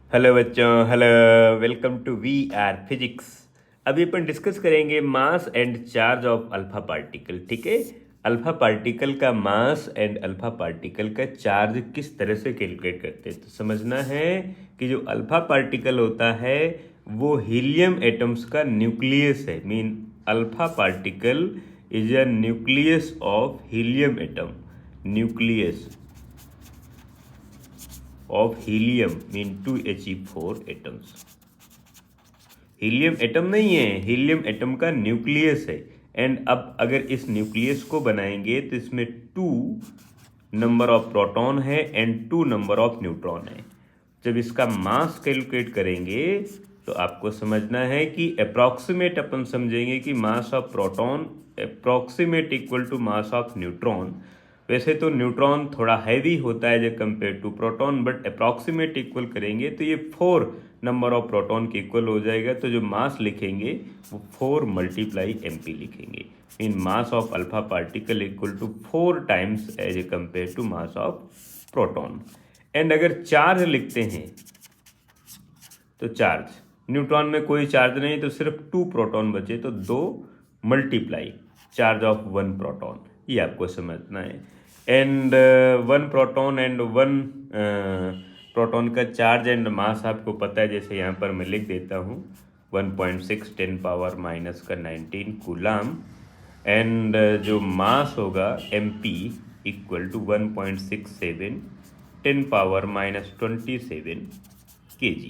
Hello बच्चों, hello, welcome to we are physics. अभी अपन डिस्कस करेंगे mass and charge of alpha particle. ठीक है, अल्फा पार्टिकल का मास एंड अल्फा पार्टिकल का चार्ज किस तरह से कैलकुलेट करते हैं। तो समझना है कि जो अल्फा पार्टिकल होता है वो हीलियम एटम्स का न्यूक्लियस है। Mean alpha particle is a nucleus of helium atom. Nucleus of helium mean 2He4 atoms। Helium atom नहीं है, हीलियम एटम का न्यूक्लियस है। एंड अब अगर इस न्यूक्लियस को बनाएंगे तो इसमें 2 नंबर ऑफ प्रोटॉन है एंड 2 नंबर ऑफ न्यूट्रॉन है। जब इसका मास कैलकुलेट करेंगे तो आपको समझना है कि अप्रॉक्सीमेट अपन समझेंगे कि mass of proton approximate equal to mass of neutron. वैसे तो न्यूट्रॉन थोड़ा हैवी होता है जब compare to proton, but approximate equal करेंगे तो ये 4 नंबर ऑफ प्रोटॉन के इक्वल हो जाएगा। तो जो मास लिखेंगे वो 4 मल्टीप्लाई mp लिखेंगे। In mass of alpha particle equal to 4 times as a compare to mass of proton. And अगर चार्ज लिखते हैं तो चार्ज, न्यूट्रॉन में कोई चार्ज नहीं तो सिर्फ 2 प्रोटॉन बचे, तो 2 मल्टीप्लाई चार्ज ऑफ 1 प्रोटॉन, ये आपको समझना है। एंड 1 प्रोटॉन एंड 1 प्रोटॉन का चार्ज एंड मास आपको पता है, जैसे यहाँ पर मैं लिख देता हूँ 1.6 10⁻⁻⁻19 कूलाम। एंड जो मास होगा mp इक्वल टू 1.67 10⁻⁻27 kg।